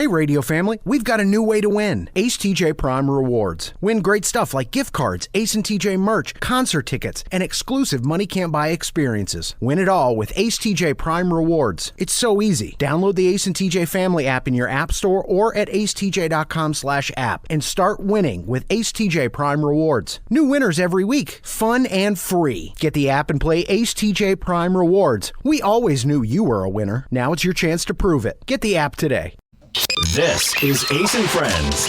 Hey, radio family, we've got a new way to win. Ace TJ Prime Rewards. Win great stuff like gift cards, Ace and TJ merch, concert tickets, and exclusive money can't buy experiences. Win it all with Ace TJ Prime Rewards. It's so easy. Download the Ace and TJ Family app in your app store or at acetj.com/app and start winning with Ace TJ Prime Rewards. New winners every week. Fun and free. Get the app and play Ace TJ Prime Rewards. We always knew you were a winner. Now it's your chance to prove it. Get the app today. This is Ace and Friends.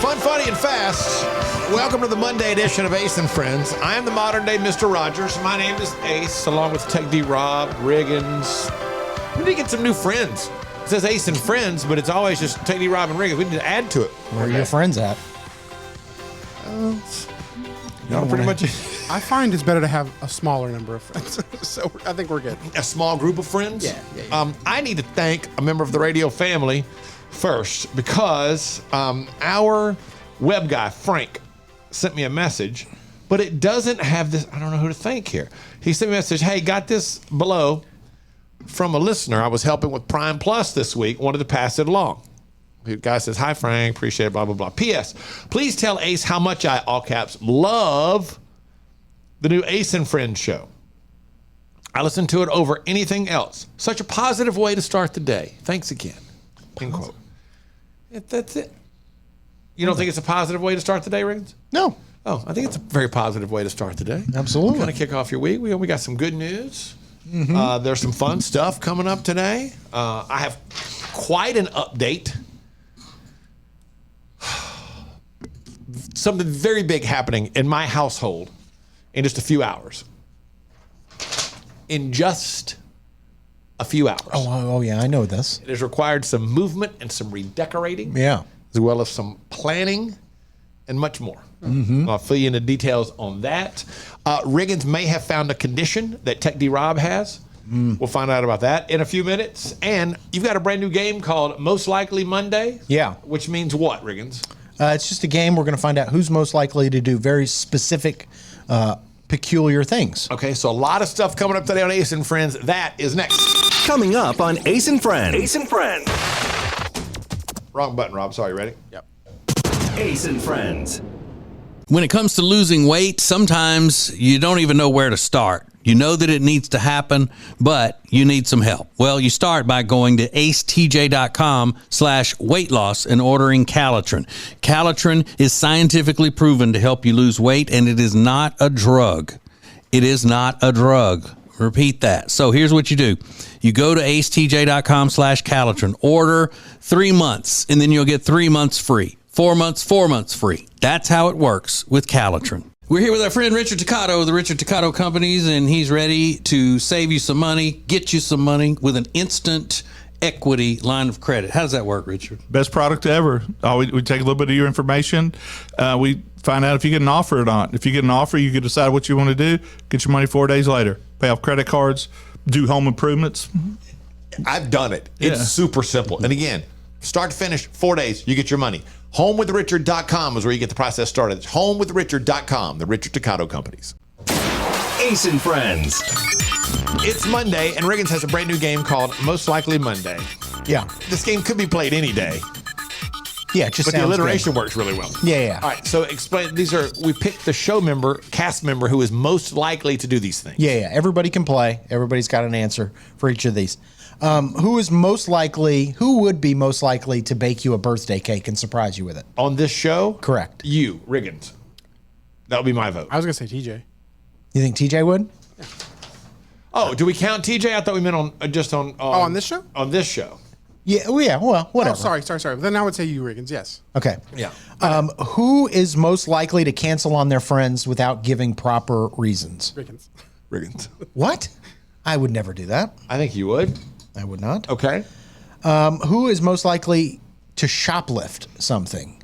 Fun, funny, and fast. Welcome to the Monday edition of Ace and Friends. I am the modern day Mr. Rogers. My name is Ace, along with Tech D. Rob, Riggins. We need to get some new friends. It says Ace and Friends, but it's always just Tech D. Rob and Riggins. We need to add to it. Where are your friends at? Pretty much. I find it's better to have a smaller number of friends. So I think we're good. A small group of friends? Yeah. I need to thank a member of the radio family first because our web guy, Frank, sent me a message, but it doesn't have this. I don't know who to thank here. He sent me a message, hey, got this below from a listener I was helping with Prime Plus this week, wanted to pass it along. The guy says, hi, Frank, appreciate it, blah, blah, blah. P.S. Please tell Ace how much I, all caps, love the new Ace and Friends show. I listen to it over anything else. Such a positive way to start the day. Thanks again. End quote. That's it. You don't think it's a positive way to start the day, Riggins? No. Oh, I think it's a very positive way to start the day. Absolutely. Kind of kick off your week. We got some good news. Mm-hmm. There's some fun stuff coming up today. I have quite an update. Something very big happening in my household in just a few hours. In just a few hours. Oh, yeah, I know this. It has required some movement and some redecorating. Yeah. As well as some planning and much more. Mm-hmm. I'll fill you in the details on that. Riggins may have found a condition that Tech D. Rob has. We'll find out about that in a few minutes. And you've got a brand new game called Most Likely Monday. Yeah. Which means what, Riggins? It's just a game. We're going to find out who's most likely to do very specific, peculiar things. Okay, so a lot of stuff coming up today on Ace and Friends. That is next. Coming up on Ace and Friends. Ace and Friends. Wrong button, Rob. Sorry, ready? Yep. Ace and Friends. When it comes to losing weight, sometimes you don't even know where to start. You know that it needs to happen, but you need some help. Well, you start by going to acetj.com/weight loss and ordering Calitrin. Calitrin is scientifically proven to help you lose weight, and it is not a drug. It is not a drug. Repeat that. So here's what you do. You go to acetj.com/Calitrin, order 3 months, and then you'll get 3 months free. 4 months, 4 months free. That's how it works with Calitrin. We're here with our friend Richard Toccato of the Richard Toccato Companies, and he's ready to save you some money, get you some money with an instant equity line of credit. How does that work, Richard? Best product ever. We take a little bit of your information. We find out if you get an offer or not. If you get an offer, you can decide what you want to do. Get your money 4 days later. Pay off credit cards. Do home improvements. I've done it. It's super simple. And again, start to finish, 4 days, you get your money. HomeWithRichard.com is where you get the process started. It's HomeWithRichard.com, the Richard Toccato Companies. Ace and Friends. It's Monday, and Riggins has a brand new game called Most Likely Monday. Yeah. This game could be played any day, Yeah, it just but the sounds alliteration good. works really well. Yeah. All right, so explain. We picked the show member, cast member, who is most likely to do these things. Yeah. Everybody can play. Everybody's got an answer for each of these. Who would be most likely to bake you a birthday cake and surprise you with it? On this show? Correct. You, Riggins. That would be my vote. I was going to say TJ. You think TJ would? Yeah. Oh, do we count TJ? I thought we meant on just on. On this show? On this show. Yeah, well, whatever. Oh, sorry. Then I would say you, Riggins, yes. Okay. Yeah. Who is most likely to cancel on their friends without giving proper reasons? Riggins. What? I would never do that. I think you would. I would not. Okay. Who is most likely to shoplift something?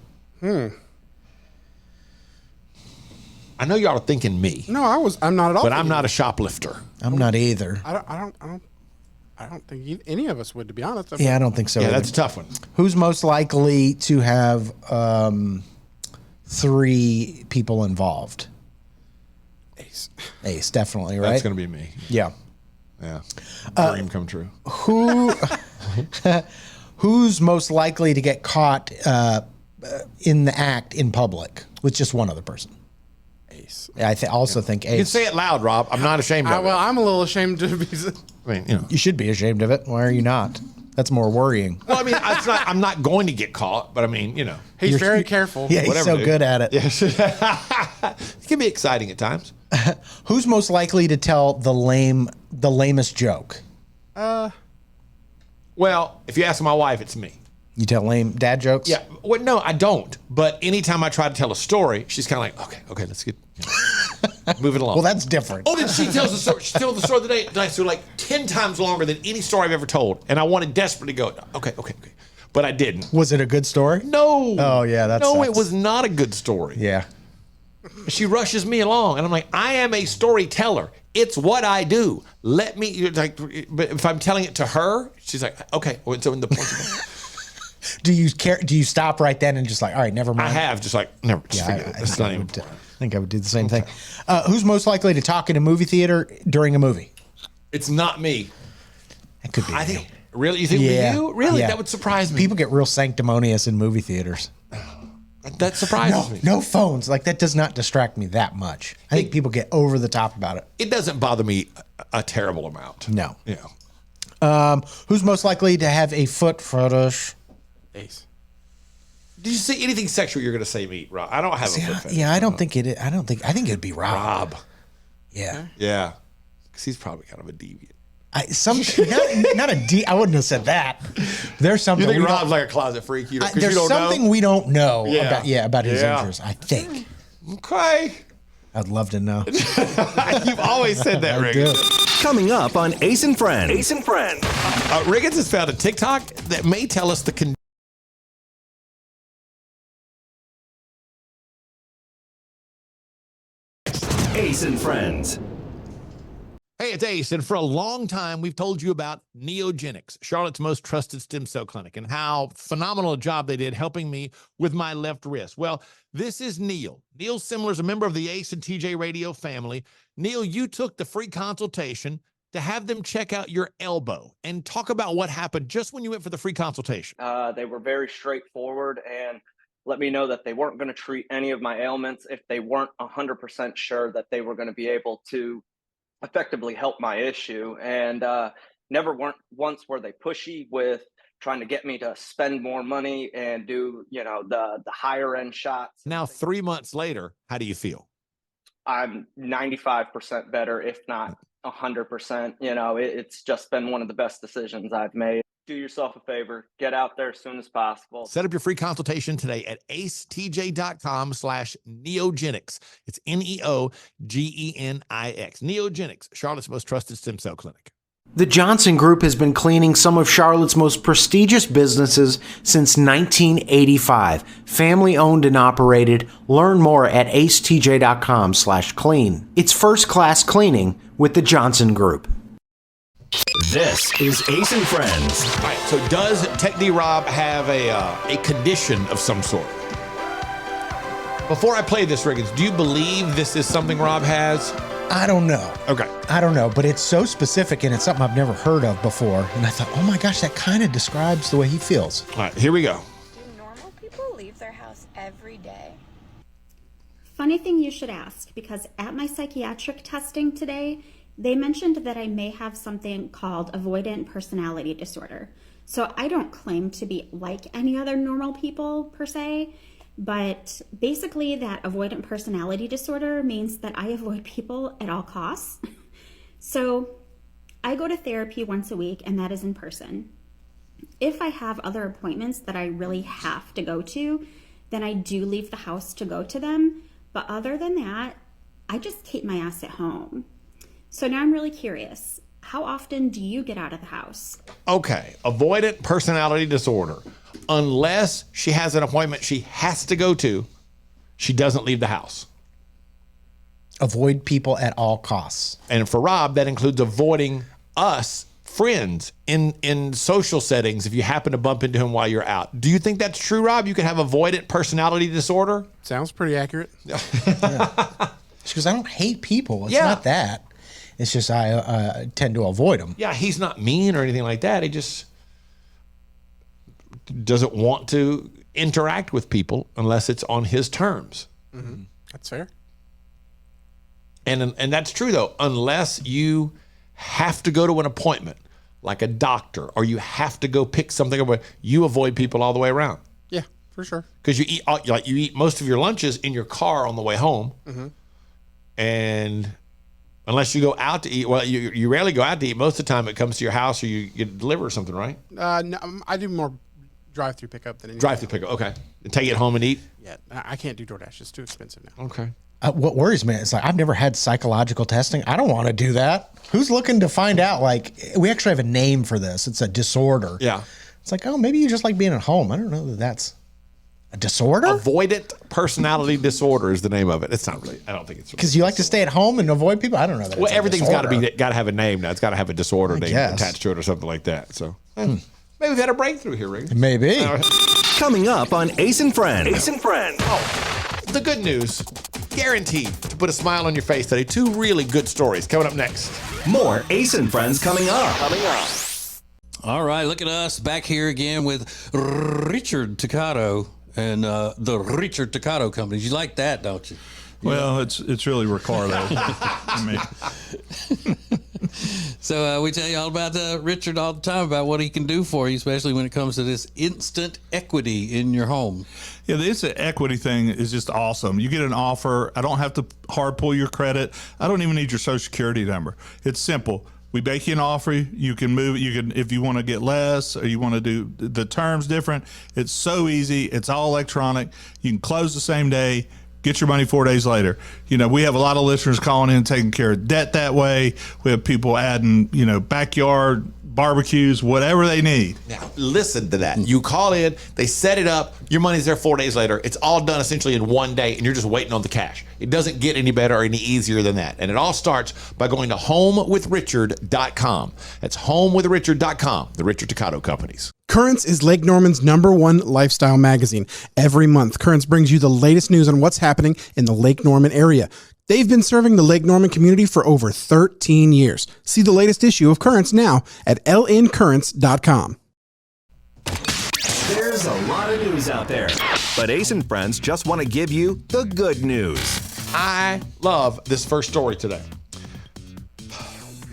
I know y'all are thinking me. No, I'm not at all. But I'm not a shoplifter. I'm not either. I don't think any of us would, to be honest. Yeah, I don't think so. Yeah, either. that's a tough one. Who's most likely to have 3 people involved? Ace, definitely, right? That's going to be me. Yeah. Yeah. Dream come true. Who's most likely to get caught in the act in public with just one other person? Ace. I also think You can Ace. say it loud, Rob. I'm not ashamed of Well, it. I'm a little ashamed to be. I mean, you know. You should be ashamed of it. Why are you not? That's more worrying. Well, I mean, I'm not going to get caught, but I mean, you know. He's very careful. Yeah, he's Whatever, so dude. good at it. Yes. It can be exciting at times. Who's most likely to tell the lamest joke? Well, if you ask my wife, it's me. You tell lame dad jokes? Yeah. Well, no, I don't. But anytime I try to tell a story, she's kind of like, okay, let's get moving along. Well, that's different. Oh, then she tells the story. She tells the story of the day. So like 10 times longer than any story I've ever told. And I wanted desperately to go, okay. But I didn't. Was it a good story? No. Oh, yeah, that No, sucks. it was not a good story. Yeah. She rushes me along, and I'm like, I am a storyteller. It's what I do. Let me, you're like, but if I'm telling it to her, she's like, okay. Well, so in the Do you care? Do you stop right then and just like, all right, never I mind? have just like, never. Just Yeah, forget it. I It's not even. I think I would do the same thing. Who's most likely to talk in a movie theater during a movie? It's not me. That could be I me. think. Really, you think Yeah. you? Really, Yeah. that would surprise me. People get real sanctimonious in movie theaters. That surprises me. No phones. Like, that does not distract me that much. I think people get over the top about it. It doesn't bother me a terrible amount. No. Yeah. Who's most likely to have a foot fetish? Ace. Did you say anything sexual? You're going to say me, Rob. I don't have a foot fetish. Yeah, I don't think it. I think it'd be Rob. Rob. Yeah. Yeah. Because he's probably kind of a deviant. Not a D. I wouldn't have said that. There's something. You think we Rob's don't- like a closet freak? You, 'cause there's you don't something know? we don't know Yeah. about his Yeah. interests. I think. Okay. I'd love to know. You've always said that, Riggins. Coming up on Ace and Friends. Ace and Friends. Riggins has found a TikTok that may tell us the Ace and Friends. Hey, it's Ace, and for a long time, we've told you about Neogenics, Charlotte's most trusted stem cell clinic, and how phenomenal a job they did helping me with my left wrist. Well, this is Neil. Neil Simler is a member of the Ace and TJ Radio family. Neil, you took the free consultation to have them check out your elbow and talk about what happened just when you went for the free consultation. They were very straightforward and let me know that they weren't going to treat any of my ailments if they weren't 100% sure that they were going to be able to effectively help my issue. And once were they pushy with trying to get me to spend more money and do, the higher end shots. Now, 3 months later, how do you feel? I'm 95% better, if not 100%. It's just been one of the best decisions I've made. Do yourself a favor, get out there as soon as possible. Set up your free consultation today at acetj.com/neogenics. It's Neogenix. Neogenics, Charlotte's most trusted stem cell clinic. The Johnson Group has been cleaning some of Charlotte's most prestigious businesses since 1985. Family owned and operated. Learn more at acetj.com/clean. It's first class cleaning with the Johnson Group. This is Ace and Friends. All right, so does Tech D Rob have a condition of some sort? Before I play this, Riggins, do you believe this is something Rob has? I don't know. Okay. I don't know, but it's so specific and it's something I've never heard of before. And I thought, oh my gosh, that kind of describes the way he feels. All right, here we go. Do normal people leave their house every day? Funny thing you should ask, because at my psychiatric testing today, they mentioned that I may have something called avoidant personality disorder. So I don't claim to be like any other normal people per se, but basically that avoidant personality disorder means that I avoid people at all costs. So I go to therapy once a week, and that is in person. If I have other appointments that I really have to go to, then I do leave the house to go to them. But other than that, I just keep my ass at home. So now I'm really curious. How often do you get out of the house? Okay, avoidant personality disorder. Unless she has an appointment she has to go to, she doesn't leave the house. Avoid people at all costs. And for Rob, that includes avoiding us, friends, in social settings if you happen to bump into him while you're out. Do you think that's true, Rob? You can have avoidant personality disorder? Sounds pretty accurate. She goes, I don't hate people. It's Yeah. not that. It's just I tend to avoid them. Yeah, he's not mean or anything like that. He just doesn't want to interact with people unless it's on his terms. Mm-hmm. That's fair. And that's true, though, unless you have to go to an appointment, like a doctor, or you have to go pick something up, you avoid people all the way around. Yeah, for sure. Because you eat most of your lunches in your car on the way home. Mm-hmm. And unless you go out to eat, well, you rarely go out to eat. Most of the time it comes to your house or you deliver something, right? No, I do more drive-through pickup than anything. Drive-through pickup, okay. And take it home and eat? Yeah, I can't do DoorDash. It's too expensive now. Okay. What worries me is like I've never had psychological testing. I don't want to do that. Who's looking to find out? Like, we actually have a name for this. It's a disorder. Yeah. It's like, oh, maybe you just like being at home. I don't know that that's a disorder. Avoidant personality disorder is the name of it. It's not really. I don't think it's because you like to stay at home and avoid people. I don't know that. Well, everything's got to have a name now. It's got to have a disorder name guess. attached to it or something like that. So maybe we've had a breakthrough here, Ring. Maybe. Coming up on Ace and Friends. Ace and Friends. Oh, the good news. Guaranteed to put a smile on your face today. 2 really good stories coming up next. More Ace and Friends coming up. All right, look at us back here again with Richard Toccato and the Richard Toccato Company. You like that, don't you? Well, it's really Ricardo. I mean. So we tell you all about Richard all the time about what he can do for you, especially when it comes to this instant equity in your home. Yeah, the instant equity thing is just awesome. You get an offer. I don't have to hard pull your credit. I don't even need your social security number. It's simple. We make you an offer. You can move it. You can, if you want to get less or you want to do the terms different. It's so easy. It's all electronic. You can close the same day. Get your money 4 days later. You know, we have a lot of listeners calling in, taking care of debt that way. We have people adding, backyard barbecues, whatever they need. Now, listen to that. You call in, they set it up, your money's there 4 days later. It's all done essentially in one day, and you're just waiting on the cash. It doesn't get any better or any easier than that. And it all starts by going to homewithrichard.com. That's homewithrichard.com, the Richard Toccato Companies. Currents is Lake Norman's #1 lifestyle magazine. Every month, Currents brings you the latest news on what's happening in the Lake Norman area. They've been serving the Lake Norman community for over 13 years. See the latest issue of Currents now at lncurrents.com. There's a lot of news out there, but Ace and Friends just want to give you the good news. I love this first story today.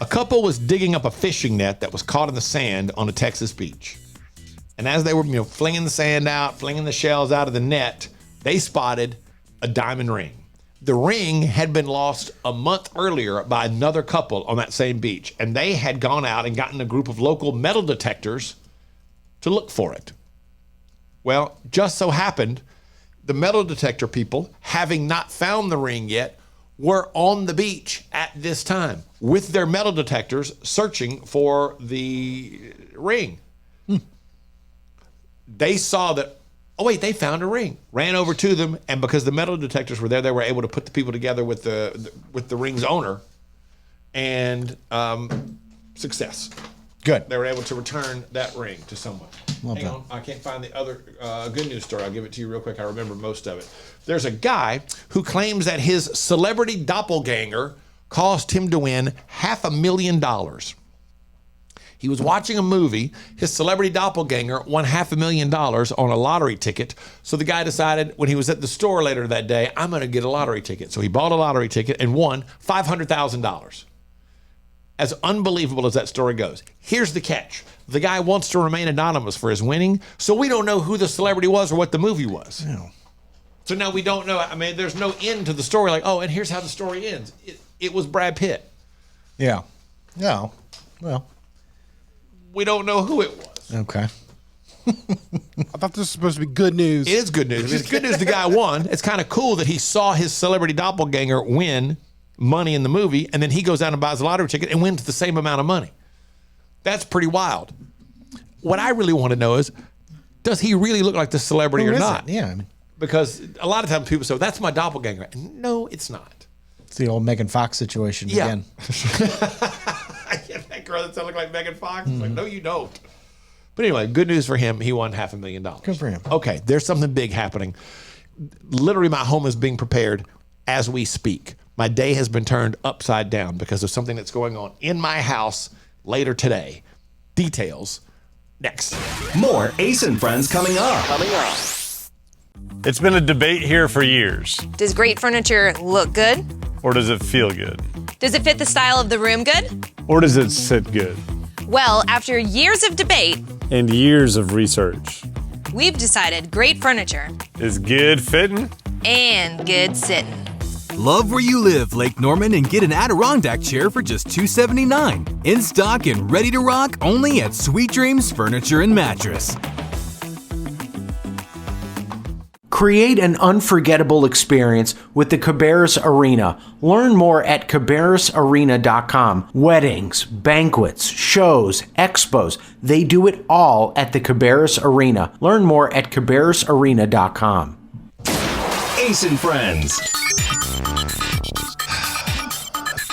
A couple was digging up a fishing net that was caught in the sand on a Texas beach. And as they were, flinging the sand out, flinging the shells out of the net, they spotted a diamond ring. The ring had been lost a month earlier by another couple on that same beach, and they had gone out and gotten a group of local metal detectors to look for it. Well, just so happened, the metal detector people, having not found the ring yet, were on the beach at this time with their metal detectors searching for the ring. They saw that, oh wait, they found a ring. Ran over to them, and because the metal detectors were there, they were able to put the people together with the ring's owner, and success. Good. They were able to return that ring to someone. Hang on, I can't find the other good news story. I'll give it to you real quick. I remember most of it. There's a guy who claims that his celebrity doppelganger caused him to win $500,000. He was watching a movie. His celebrity doppelganger won $500,000 on a lottery ticket. So the guy decided when he was at the store later that day, I'm going to get a lottery ticket. So he bought a lottery ticket and won $500,000. As unbelievable as that story goes, here's the catch. The guy wants to remain anonymous for his winning, so we don't know who the celebrity was or what the movie was. No. So now we don't know. I mean, there's no end to the story. Like, oh, and here's how the story ends. It was Brad Pitt. Yeah. No. Well. We don't know who it was. Okay. I thought this was supposed to be good news. It is good news. It's good news the guy won. It's kind of cool that he saw his celebrity doppelganger win money in the movie, and then he goes out and buys a lottery ticket and wins the same amount of money. That's pretty wild. What I really want to know is, does he really look like the celebrity or not? Yeah. I mean, because a lot of times people say, that's my doppelganger. And no, it's not. it's the old Megan Fox situation again. Yeah, that girl that sounded like Megan Fox. It's like, no, you don't. But anyway, good news for him. He won $500,000. Good for him. Okay, there's something big happening. Literally, my home is being prepared as we speak. My day has been turned upside down because of something that's going on in my house later today. Details next. More Ace and Friends coming up. It's been a debate here for years. Does great furniture look good? Or does it feel good? Does it fit the style of the room good? Or does it sit good? Well, after years of debate And years of research. we've decided great furniture Is good fitting? and good sitting. Love where you live, Lake Norman, and get an Adirondack chair for just $279. In stock and ready to rock only at Sweet Dreams Furniture and Mattress. Create an unforgettable experience with the Cabarrus Arena. Learn more at cabarrusarena.com. Weddings, banquets, shows, expos, they do it all at the Cabarrus Arena. Learn more at cabarrusarena.com. Ace and Friends.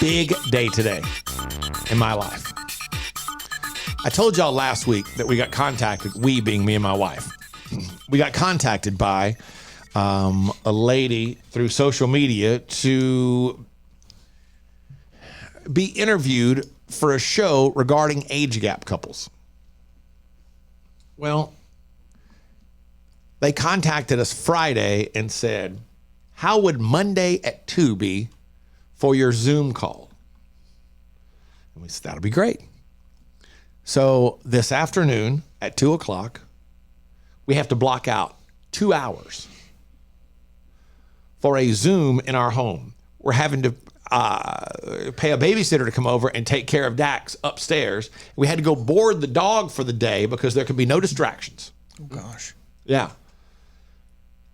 Big day today in my life. I told y'all last week that we got contacted, we being me and my wife, we got contacted by a lady through social media to be interviewed for a show regarding age gap couples. Well, they contacted us Friday and said, how would Monday at 2 be for your Zoom call? And we said, that'll be great. So this afternoon at 2 o'clock, we have to block out 2 hours for a Zoom in our home. We're having to pay a babysitter to come over and take care of Dax upstairs. We had to go board the dog for the day because there could be no distractions. Oh, gosh. Yeah.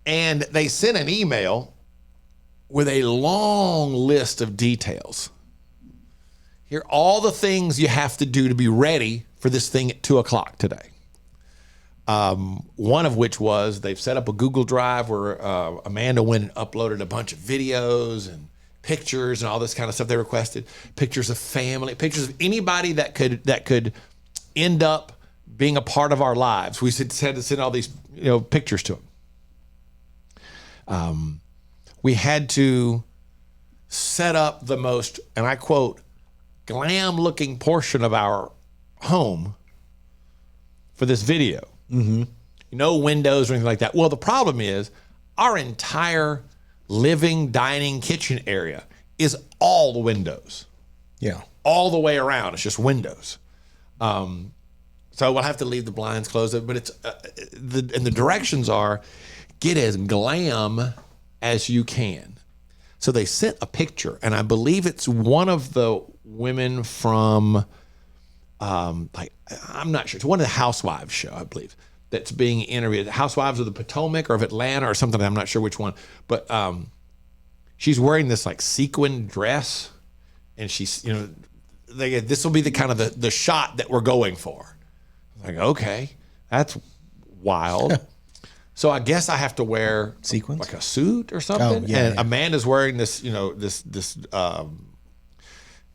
And they sent an email with a long list of details. Here are all the things you have to do to be ready for this thing at 2 o'clock today. One of which was they've set up a Google Drive where Amanda went and uploaded a bunch of videos and pictures and all this kind of stuff they requested. Pictures of family, pictures of anybody that could end up being a part of our lives. We had to send all these pictures to them. We had to set up the most, and I quote, glam-looking portion of our home for this video. Mm-hmm. No windows or anything like that. Well, the problem is our entire living, dining, kitchen area is all the windows. Yeah. All the way around. It's just windows. So we'll have to leave the blinds closed. But it's and the directions are get as glam as you can. So they sent a picture, and I believe it's one of the women from, I'm not sure. It's one of the Housewives show, I believe, that's being interviewed. Housewives of the Potomac or of Atlanta or something. I'm not sure which one. But she's wearing this like sequin dress, and she's, this will be the kind of the shot that we're going for. I'm like, okay, that's wild. So I guess I have to wear sequins, like a suit or something. Oh, yeah, and yeah. Amanda's wearing this, this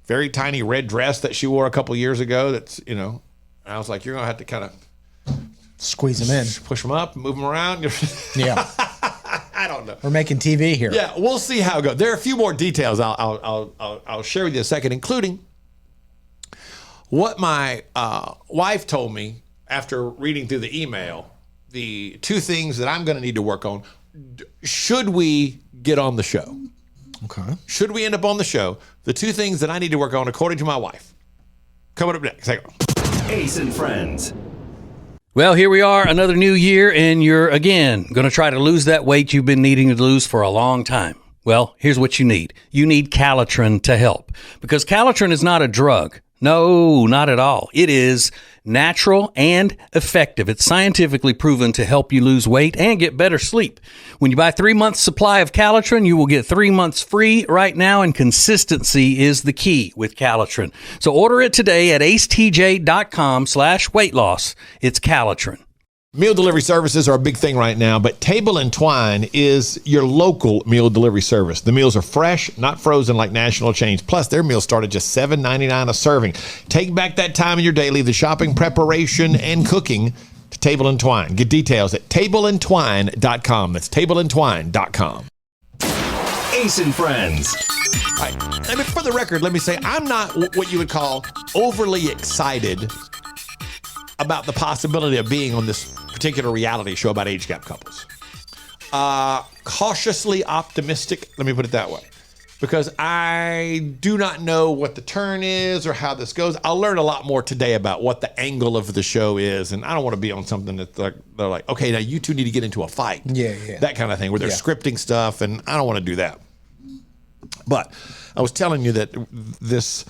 very tiny red dress that she wore a couple years ago. That's, and I was like, you're gonna have to kind of squeeze them in, push them up, move them around. Yeah. I don't know. We're making TV here. Yeah, we'll see how it goes. There are a few more details I'll share with you in a second, including what my wife told me after reading through the email. The two things that I'm going to need to work on. Should we get on the show? Okay. Should we end up on the show? The two things that I need to work on, according to my wife. Coming up next. Ace and Friends. Well, here we are, another new year, and you're, again, going to try to lose that weight you've been needing to lose for a long time. Well, here's what you need. You need Calitrin to help, because Calitrin is not a drug. No, not at all. It is natural and effective. It's scientifically proven to help you lose weight and get better sleep. When you buy 3 months supply of Calitrin, you will get 3 months free right now, and consistency is the key with Calitrin. So order it today at acetj.com/weight loss. It's Calitrin. Meal delivery services are a big thing right now, but Table and Twine is your local meal delivery service. The meals are fresh, not frozen like national chains. Plus, their meals start at just $7.99 a serving. Take back that time in your day, leave the shopping, preparation, and cooking to Table and Twine. Get details at tableandtwine.com. That's tableandtwine.com. Ace and Friends. All right. I mean, for the record, let me say I'm not what you would call overly excited about the possibility of being on this particular reality show about age gap couples. Cautiously optimistic, let me put it that way, because I do not know what the turn is or how this goes. I'll learn a lot more today about what the angle of the show is, and I don't want to be on something that they're like, okay, now you two need to get into a fight. Yeah. That kind of thing, where they're scripting stuff, and I don't want to do that. But I was telling you that this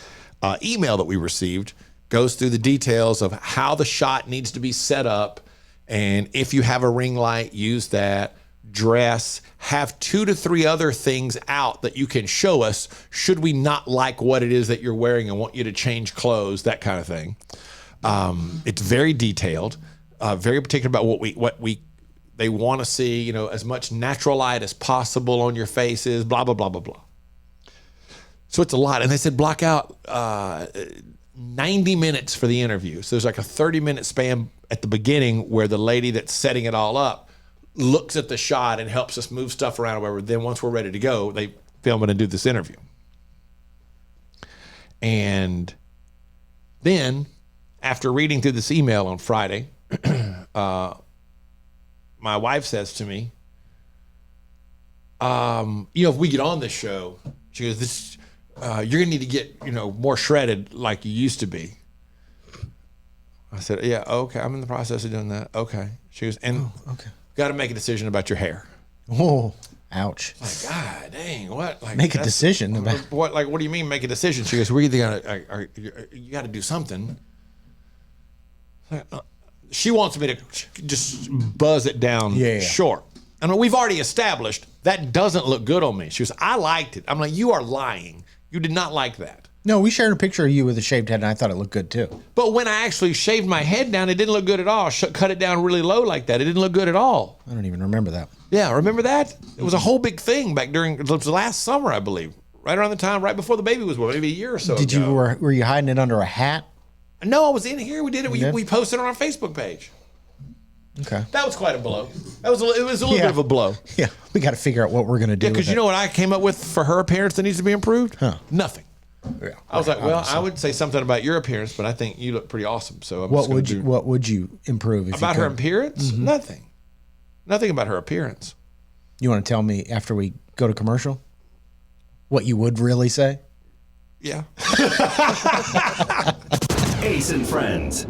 email that we received goes through the details of how the shot needs to be set up, and if you have a ring light, use that. Dress, have 2 to 3 other things out that you can show us should we not like what it is that you're wearing and want you to change clothes, that kind of thing. It's very detailed, very particular about what they want to see, as much natural light as possible on your faces, blah, blah, blah, blah, blah. So it's a lot. And they said block out 90 minutes for the interview. So there's like a 30-minute span at the beginning where the lady that's setting it all up looks at the shot and helps us move stuff around or whatever. Then once we're ready to go, they film it and do this interview. And then after reading through this email on Friday, my wife says to me, if we get on this show, she goes, you're gonna need to get, more shredded like you used to be. I said, yeah, okay, I'm in the process of doing that. Okay. She goes, okay. Got to make a decision about your hair. Oh, ouch! Like, God dang, what? Like, make a decision about what? Like, what do you mean make a decision? She goes, we're either gonna, you got to do something. She wants me to just buzz it down short. I mean, we've already established that doesn't look good on me. She goes, I liked it. I'm like, you are lying. You did not like that. No, we shared a picture of you with a shaved head, and I thought it looked good too. But when I actually shaved my head down, it didn't look good at all. Cut it down really low like that. It didn't look good at all. I don't even remember that. Yeah, remember that? It was a whole big thing back it was last summer, I believe. Right around the time, right before the baby was born, maybe a year or so ago. Were you hiding it under a hat? No, I was in here. We did it. We posted it on our Facebook page. Okay. That was quite a blow. It was a little bit of a blow. Yeah, we got to figure out what we're going to do. Yeah, because you know what I came up with for her appearance that needs to be improved? Huh. Nothing. Yeah, I was like, well, I would say something about your appearance, but I think you look pretty awesome. So what would you improve if about you her appearance? Mm-hmm. Nothing about her appearance. You want to tell me after we go to commercial what you would really say? Yeah. Ace and Friends.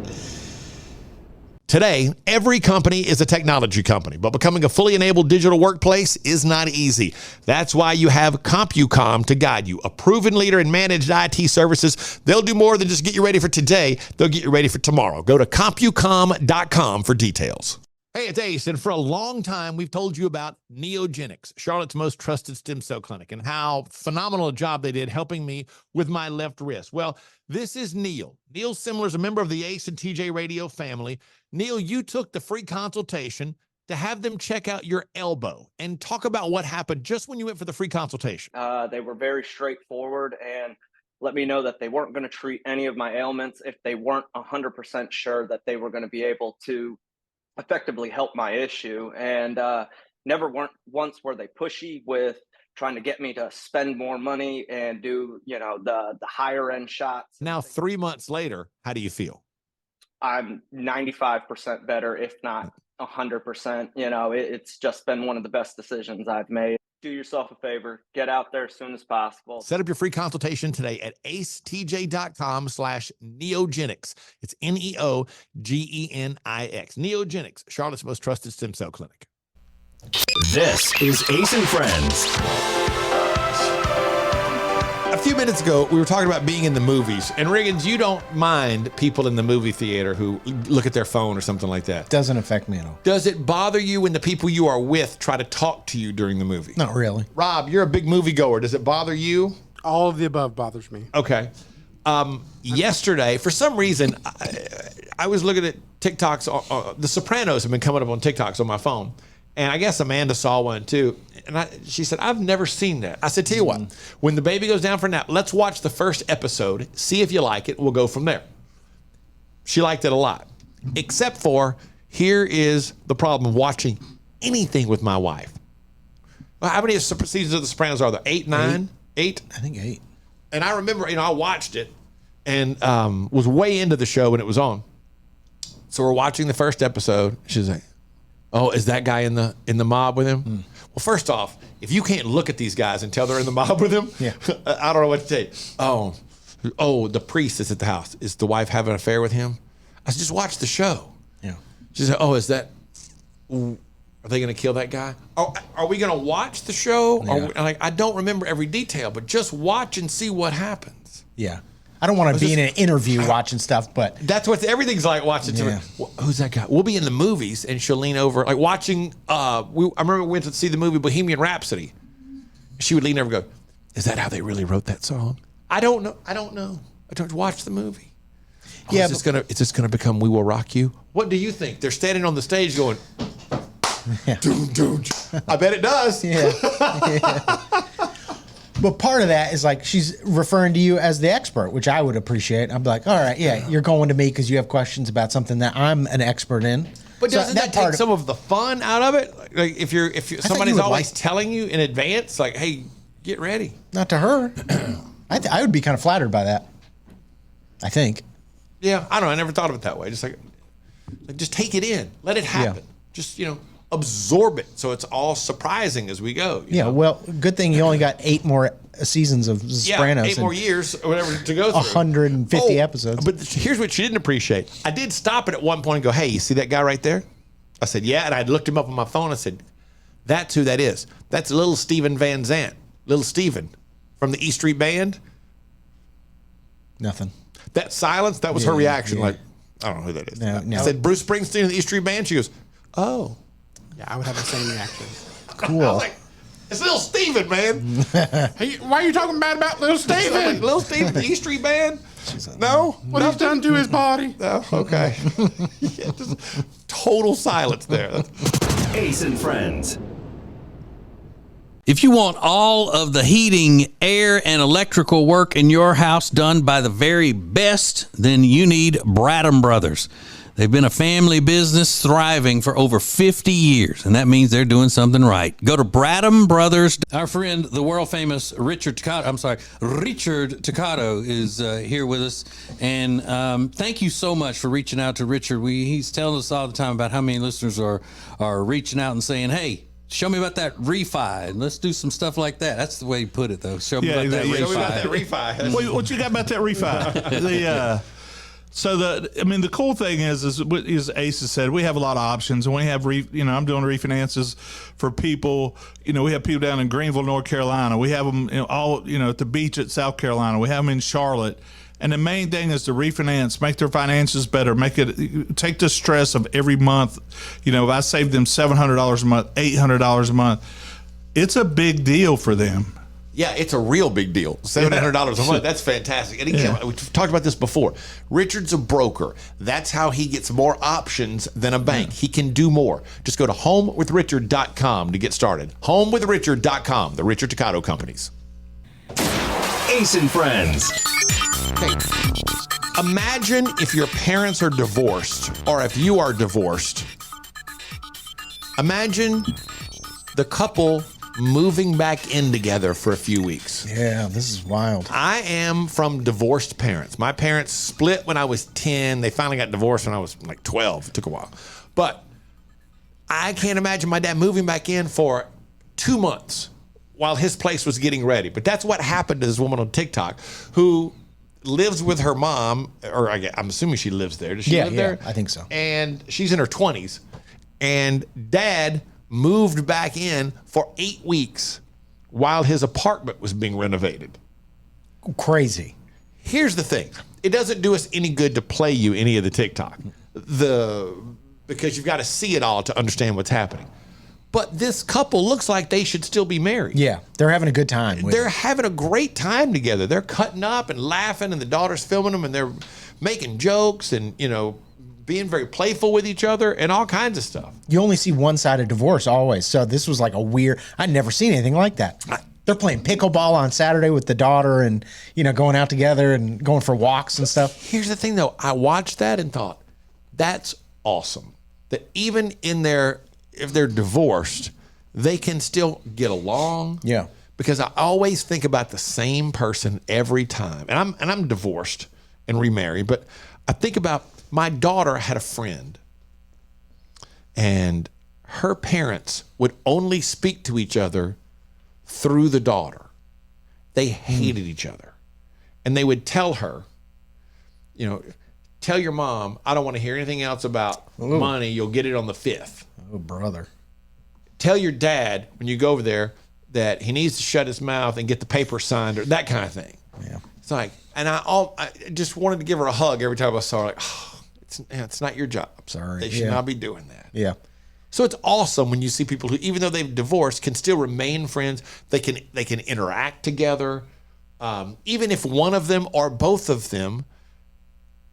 Today, every company is a technology company, but becoming a fully enabled digital workplace is not easy. That's why you have CompuCom to guide you, a proven leader in managed IT services. They'll do more than just get you ready for today. They'll get you ready for tomorrow. Go to CompuCom.com for details. Hey, it's Ace, and for a long time, we've told you about Neogenics, Charlotte's most trusted stem cell clinic, and how phenomenal a job they did helping me with my left wrist. Well, this is Neil. Neil Simler is a member of the Ace and TJ Radio family. Neil, you took the free consultation to have them check out your elbow and talk about what happened just when you went for the free consultation. They were very straightforward and let me know that they weren't going to treat any of my ailments if they weren't 100% sure that they were going to be able to effectively help my issue. And never once were they pushy with trying to get me to spend more money and do, the higher end shots. Now, 3 months later, how do you feel? I'm 95% better, if not 100%. It's just been one of the best decisions I've made. Do yourself a favor, get out there as soon as possible. Set up your free consultation today at acetj.com/neogenics. It's Neogenix. Neogenics, Charlotte's most trusted stem cell clinic. This is Ace and Friends. A few minutes ago, we were talking about being in the movies. And Riggins, you don't mind people in the movie theater who look at their phone or something like that. Doesn't affect me at all. Does it bother you when the people you are with try to talk to you during the movie? Not really. Rob, you're a big moviegoer. Does it bother you? All of the above bothers me. Okay. Yesterday, for some reason, I was looking at TikToks. The Sopranos have been coming up on TikToks on my phone. And I guess Amanda saw one too. And she said, I've never seen that. I said, tell you what, when the baby goes down for a nap, let's watch the first episode, see if you like it. We'll go from there. She liked it a lot. Except for, here is the problem of watching anything with my wife. Well, how many seasons of The Sopranos are there? 8, 9? 8? I think 8. And I remember, I watched it and was way into the show when it was on. So we're watching the first episode. She's like, "Oh, is that guy in the mob with him?" Well, first off, if you can't look at these guys and tell they're in the mob with him, I don't know what to tell you. Oh, the priest is at the house. Is the wife having an affair with him? I said, just watch the show. Yeah. She said, "Oh, is that? Are they going to kill that guy? Oh, are we going to watch the show?" Yeah. I don't remember every detail, but just watch and see what happens. Yeah. I don't want to be in an interview watching stuff, but that's what everything's like watching. Yeah. Who's that guy? We'll be in the movies, and she'll lean over, like watching. I remember we went to see the movie Bohemian Rhapsody. She would lean over and go, "Is that how they really wrote that song?" I don't know. I don't watch the movie. Yeah, is this gonna become "We Will Rock You"? What do you think? They're standing on the stage going, "Doom, doom." I bet it does. Yeah. But part of that is like she's referring to you as the expert, which I would appreciate. I'm like, all right, you're going to me because you have questions about something that I'm an expert in. But doesn't that take some of the fun out of it? Like if somebody's always telling you in advance, like, "Hey, get ready." Not to her. I would be kind of flattered by that. I think. Yeah, I don't know. I never thought of it that way. Just like just take it in, let it happen. Yeah. Just absorb it, so it's all surprising as we go. Yeah, well, good thing you only got 8 more seasons of Sopranos. 8 more years or whatever to go through. 150 episodes. But here's what she didn't appreciate. I did stop it at one point and go, "Hey, you see that guy right there?" I said, "Yeah," and I looked him up on my phone. I said, "That's who that is. That's little Steven Van Zandt, little Steven from the E Street Band." Nothing. That silence, that was her reaction. Like, I don't know who that is. No. I said, "Bruce Springsteen of the E Street Band." She goes, "Oh." Yeah, I would have the same reaction. Cool. I was like, "It's little Steven, man." Hey, why are you talking bad about little Steven? Like, little Steven, the E Street Band? No? What he's done to his body? No? Okay. Yeah, just total silence there. Ace and Friends. If you want all of the heating, air, and electrical work in your house done by the very best, then you need Bradham Brothers. They've been a family business thriving for over 50 years, and that means they're doing something right. Go to Bradham Brothers. Our friend, the world-famous Richard Toccato is here with us. And thank you so much for reaching out to Richard. He's telling us all the time about how many listeners are reaching out and saying, "Hey, show me about that refi, and let's do some stuff like that." That's the way you put it, though. Show me about that refi. Show me about that refi. What you got about that refi? The cool thing is Ace has said, we have a lot of options, and we have I'm doing refinances for people. We have people down in Greenville, North Carolina. We have them all at the beach at South Carolina. We have them in Charlotte. And the main thing is to refinance, make their finances better, take the stress of every month. If I save them $700 a month, $800 a month, it's a big deal for them. Yeah, it's a real big deal. $700 a month. That's fantastic. And again, we've talked about this before. Richard's a broker. That's how he gets more options than a bank. He can do more. Just go to homewithrichard.com to get started. Homewithrichard.com, the Richard Toccato Companies. Ace and Friends. Okay. Imagine if your parents are divorced, or if you are divorced. Imagine the couple moving back in together for a few weeks. Yeah, this is wild. I am from divorced parents. My parents split when I was 10. They finally got divorced when I was like 12. It took a while. But I can't imagine my dad moving back in for 2 months while his place was getting ready. But that's what happened to this woman on TikTok who lives with her mom, or I'm assuming she lives there. Does she live there? I think so. And she's in her 20s. And dad moved back in for 8 weeks while his apartment was being renovated. Crazy. Here's the thing. It doesn't do us any good to play you any of the TikTok. Because you've got to see it all to understand what's happening. But this couple looks like they should still be married. Yeah, they're having a good time. They're having a great time together. They're cutting up and laughing, and the daughter's filming them, and they're making jokes and, being very playful with each other and all kinds of stuff. You only see one side of divorce always. So this was like I'd never seen anything like that. They're playing pickleball on Saturday with the daughter and, going out together and going for walks and stuff. Here's the thing, though. I watched that and thought, that's awesome. That even if they're divorced, they can still get along. Yeah. Because I always think about the same person every time. And I'm divorced and remarried, but I think about My daughter had a friend, and her parents would only speak to each other through the daughter. They hated each other. And they would tell her, you know, tell your mom, I don't want to hear anything else about money. You'll get it on the 5th. Oh, brother. Tell your dad when you go over there that he needs to shut his mouth and get the paper signed, or that kind of thing. Yeah. It's like, and I just wanted to give her a hug every time I saw her. Like, oh, it's not your job. Sorry. They should not be doing that. Yeah. So it's awesome when you see people who, even though they've divorced, can still remain friends. They can interact together. Even if one of them or both of them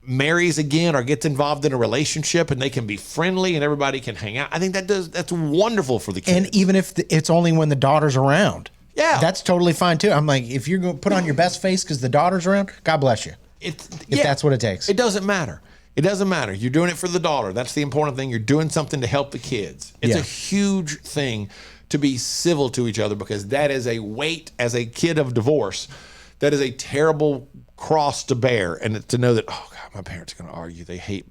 marries again or gets involved in a relationship, and they can be friendly and everybody can hang out. I think that's wonderful for the kids. And even if it's only when the daughter's around. Yeah. That's totally fine too. I'm like, if you're going to put on your best face because the daughter's around, God bless you. If that's what it takes. It doesn't matter. It doesn't matter. You're doing it for the daughter. That's the important thing. You're doing something to help the kids. It's a huge thing to be civil to each other, because that is a weight as a kid of divorce. That is a terrible cross to bear. And to know that, oh God, my parents are going to argue. They hate,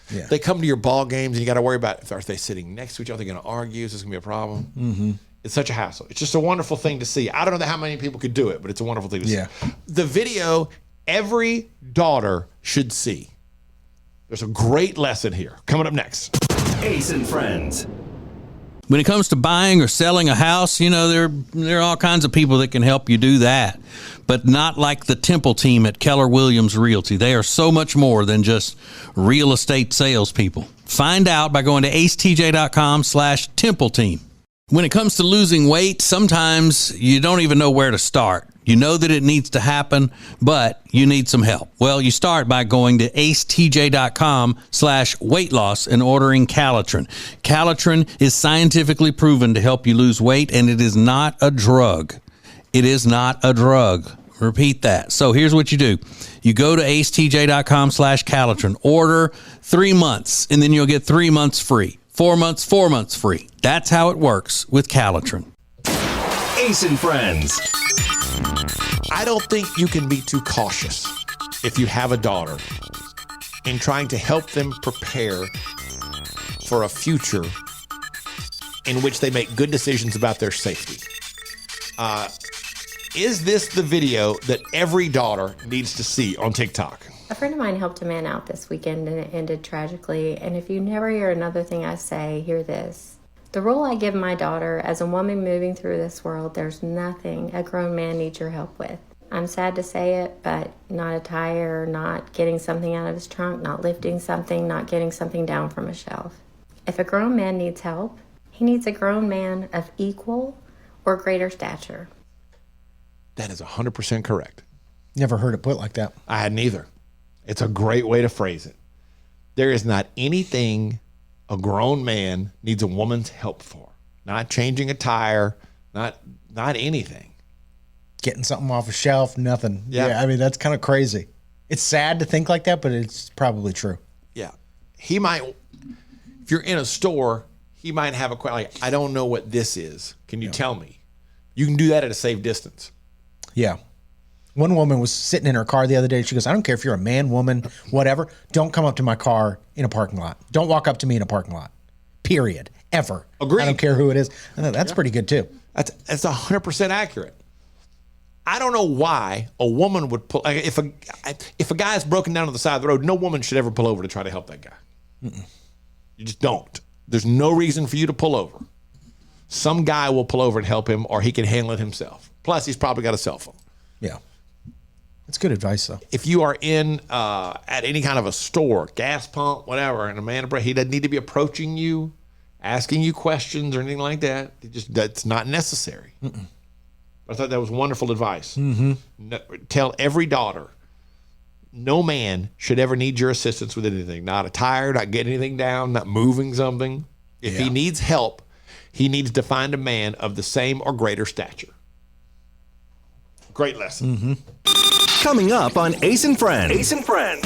they come to your ball games and you got to worry about, are they sitting next to each other? Are they going to argue? Is this going to be a problem? Mm-hmm. It's such a hassle. It's just a wonderful thing to see. I don't know how many people could do it, but it's a wonderful thing to see. The video, every daughter should see. There's a great lesson here. Coming up next. Ace and Friends. When it comes to buying or selling a house, there are all kinds of people that can help you do that, but not like the Temple team at Keller Williams Realty. They are so much more than just real estate salespeople. Find out by going to acetj.com/Temple team. When it comes to losing weight, sometimes you don't even know where to start. You know that it needs to happen, but you need some help. Well, you start by going to acetj.com/weight loss and ordering Calitrin. Calitrin is scientifically proven to help you lose weight, and it is not a drug. It is not a drug. Repeat that. So here's what you do. You go to acetj.com/Calitrin, order 3 months, and then you'll get 3 months free. 4 months, 4 months free. That's how it works with Calitrin. Ace and Friends. I don't think you can be too cautious if you have a daughter in trying to help them prepare for a future in which they make good decisions about their safety. Is this the video that every daughter needs to see on TikTok? A friend of mine helped a man out this weekend and it ended tragically. And if you never hear another thing I say, hear this. The role I give my daughter as a woman moving through this world, there's nothing a grown man needs your help with. I'm sad to say it, but not a tire, not getting something out of his trunk, not lifting something, not getting something down from a shelf. If a grown man needs help, he needs a grown man of equal or greater stature. That is 100% correct. Never heard it put like that. I hadn't either. It's a great way to phrase it. There is not anything a grown man needs a woman's help for. Not changing a tire, not anything. Getting something off a shelf, nothing. Yeah. I mean, that's kind of crazy. It's sad to think like that, but it's probably true. Yeah. He might, if you're in a store, he might have a question like, I don't know what this is. Can you tell me? You can do that at a safe distance. Yeah. One woman was sitting in her car the other day. She goes, I don't care if you're a man, woman, whatever. Don't come up to my car in a parking lot. Don't walk up to me in a parking lot. Period. Ever. Agreed. I don't care who it is. I know that's pretty good too. That's 100% accurate. I don't know why a woman would pull. Like if a guy is broken down on the side of the road, no woman should ever pull over to try to help that guy. Mm-mm. You just don't. There's no reason for you to pull over. Some guy will pull over and help him, or he can handle it himself. Plus, he's probably got a cell phone. Yeah. That's good advice, though. If you are in at any kind of a store, gas pump, whatever, and a man, he doesn't need to be approaching you, asking you questions or anything like that. That's not necessary. Mm-mm. I thought that was wonderful advice. Mm-hmm. Tell every daughter, no man should ever need your assistance with anything. Not a tire, not getting anything down, not moving something. If he needs help, he needs to find a man of the same or greater stature. Great lesson. Mm-hmm. Coming up on Ace and Friends. Ace and Friends.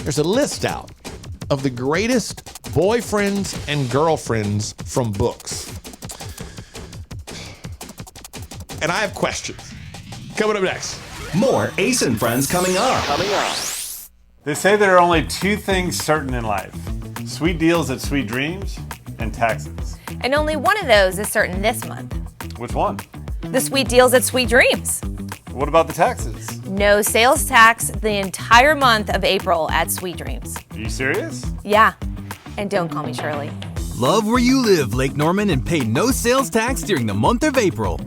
There's a list out of the greatest boyfriends and girlfriends from books. And I have questions. Coming up next. More Ace and Friends coming up. They say there are only two things certain in life: sweet deals at Sweet Dreams and taxes. And only one of those is certain this month. Which one? The sweet deals at Sweet Dreams. What about the taxes? No sales tax the entire month of April at Sweet Dreams. Are you serious? Yeah. And don't call me Shirley. Love where you live, Lake Norman, and pay no sales tax during the month of April.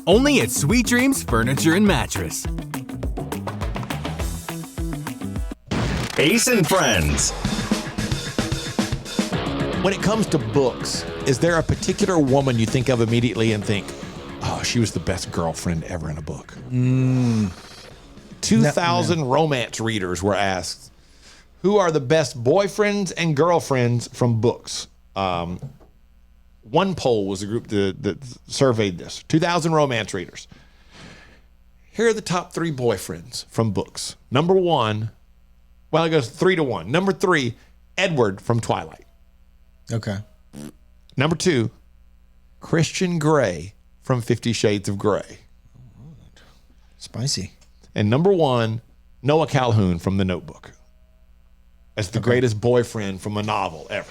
Only at Sweet Dreams Furniture and Mattress. Ace and Friends. When it comes to books, is there a particular woman you think of immediately and think, oh, she was the best girlfriend ever in a book? 2,000 romance readers were asked, who are the best boyfriends and girlfriends from books? One poll was a group that surveyed this. 2,000 romance readers. Here are the top 3 boyfriends from books. Number 1, well, it goes 3-1. Number 3, Edward from Twilight. Okay. Number 2, Christian Grey from 50 Shades of Grey. Spicy. And number 1, Noah Calhoun from The Notebook. As the greatest boyfriend from a novel ever.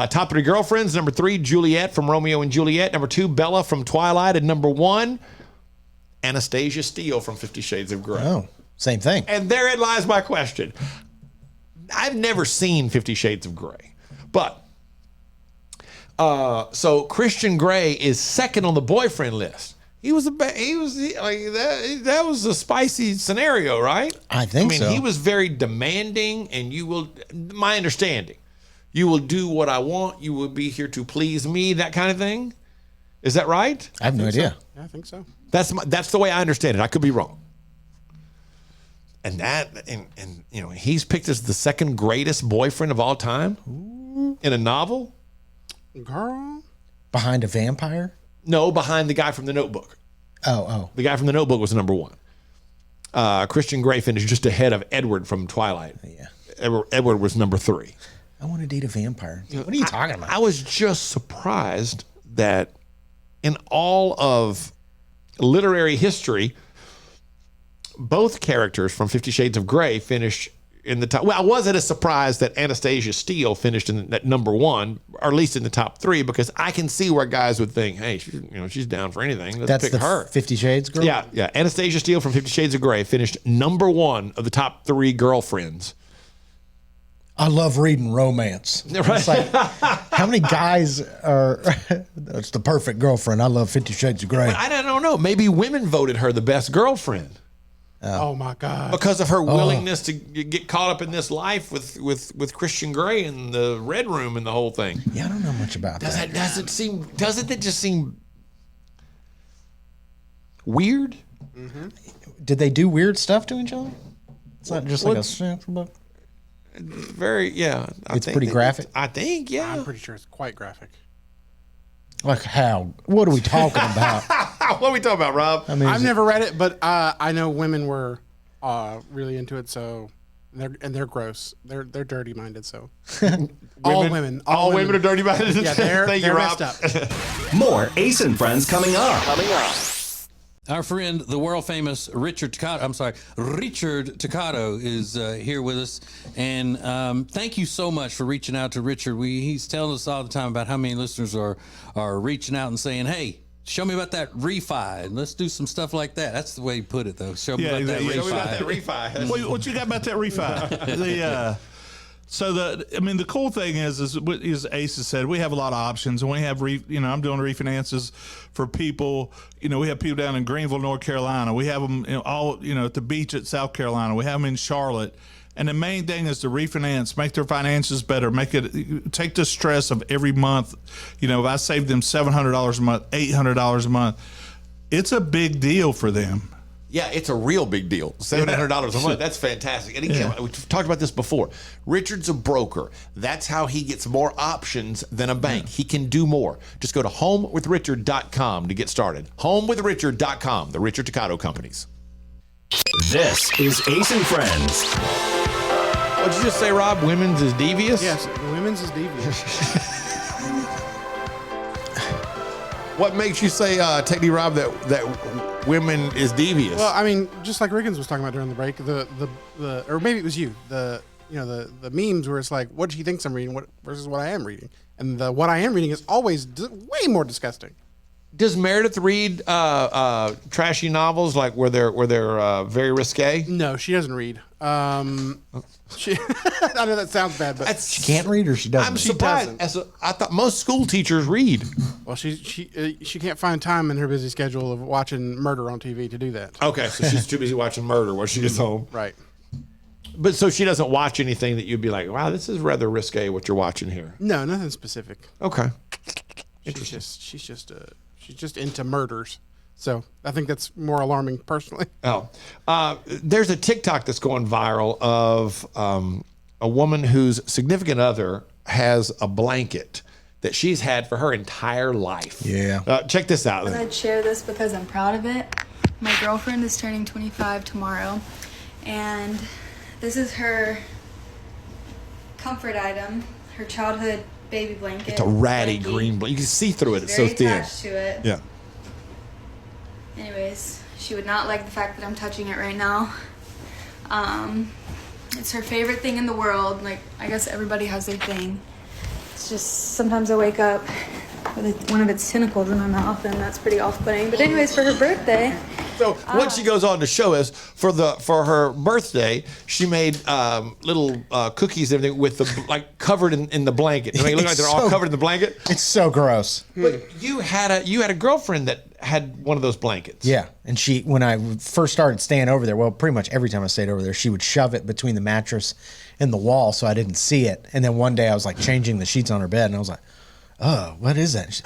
Top 3 girlfriends. Number 3, Juliet from Romeo and Juliet. Number 2, Bella from Twilight. And number 1, Anastasia Steele from 50 Shades of Grey. Oh, same thing. And therein lies my question. I've never seen 50 Shades of Grey. But, so Christian Grey is second on the boyfriend list. That was a spicy scenario, right? I think so. He was very demanding, and my understanding, you will do what I want. You will be here to please me, that kind of thing. Is that right? I have no idea. Yeah, I think so. That's the way I understand it. I could be wrong. And he's picked as the second greatest boyfriend of all time in a novel. Girl. Behind a vampire? No, behind the guy from The Notebook. Oh. The guy from The Notebook was number 1. Christian Grey finished just ahead of Edward from Twilight. Yeah. Edward was number 3. I want to date a vampire. What are you talking about? I was just surprised that in all of literary history, both characters from 50 Shades of Grey finished in the top. Well, I wasn't as surprised that Anastasia Steele finished at number 1, or at least in the top 3, because I can see where guys would think, hey, she's down for anything. Let's pick her. 50 Shades girl? Yeah. Anastasia Steele from 50 Shades of Grey finished number 1 of the top 3 girlfriends. I love reading romance. Right. It's like, how many guys are, that's the perfect girlfriend. I love 50 Shades of Grey. I don't know. Maybe women voted her the best girlfriend. Oh my God! Because of her willingness to get caught up in this life with Christian Grey and the Red Room and the whole thing. Yeah, I don't know much about that. Doesn't it just seem weird? Mm-hmm. Did they do weird stuff to each other? It's not just like a sample book. Very, yeah. It's pretty graphic. I think, yeah. I'm pretty sure it's quite graphic. Like how? What are we talking about? What are we talking about, Rob? I mean, I've never read it, but I know women were really into it. So they're gross. They're dirty minded. So all women are dirty minded. Yeah, they're messed up. More Ace and Friends coming up. Our friend, the world famous Richard Toccato is here with us. And thank you so much for reaching out to Richard. He's telling us all the time about how many listeners are reaching out and saying, hey, show me about that refi. And let's do some stuff like that. That's the way you put it, though. Show me about that refi. What you got about that refi? The cool thing is Ace has said, we have a lot of options, and we have, I'm doing refinances for people. We have people down in Greenville, North Carolina. We have them all, at the beach at South Carolina. We have them in Charlotte. And the main thing is to refinance, make their finances better, take the stress of every month. If I save them $700 a month, $800 a month, it's a big deal for them. Yeah, it's a real big deal. $700 a month. That's fantastic. And again, we've talked about this before. Richard's a broker. That's how he gets more options than a bank. He can do more. Just go to homewithrichard.com to get started. Homewithrichard.com, the Richard Toccato Companies. This is Ace and Friends. What'd you just say, Rob? Women's is devious? Yes, women's is devious. What makes you say, Techni Rob, that women is devious. Well, I mean, just like Riggins was talking about during the break, the or maybe it was you, the memes where it's like, what she thinks I'm reading versus what I am reading, and what I am reading is always way more disgusting. Does Meredith read trashy novels like where they're very risque? No, she doesn't read. I know that sounds bad, but she can't read or she doesn't. I'm surprised. I thought most school teachers read. Well, she can't find time in her busy schedule of watching murder on TV to do that. Okay, so she's too busy watching murder when she gets home. Right. But so she doesn't watch anything that you'd be like, wow, this is rather risque what you're watching here. No, nothing specific. Okay. She's just into murders. So I think that's more alarming personally. Oh, there's a TikTok that's going viral of a woman whose significant other has a blanket that she's had for her entire life. Yeah. Check this out. I'd share this because I'm proud of it. My girlfriend is turning 25 tomorrow, and this is her comfort item, her childhood baby blanket. It's a ratty green blanket. You can see through it. It's so very thin. attached to it. Yeah. Anyways, she would not like the fact that I'm touching it right now. It's her favorite thing in the world. Like, I guess everybody has their thing. It's just sometimes I wake up with one of its tentacles in my mouth, and that's pretty off-putting. But anyways, for her birthday. So what she goes on to show is for her birthday, she made little cookies and everything with the covered in the blanket. They make it look like they're all covered in the blanket. It's so gross. But you had a girlfriend that had one of those blankets. Yeah, and when I first started staying over there, well, pretty much every time I stayed over there, she would shove it between the mattress and the wall so I didn't see it. And then one day I was like changing the sheets on her bed, and I was like, oh, what is that?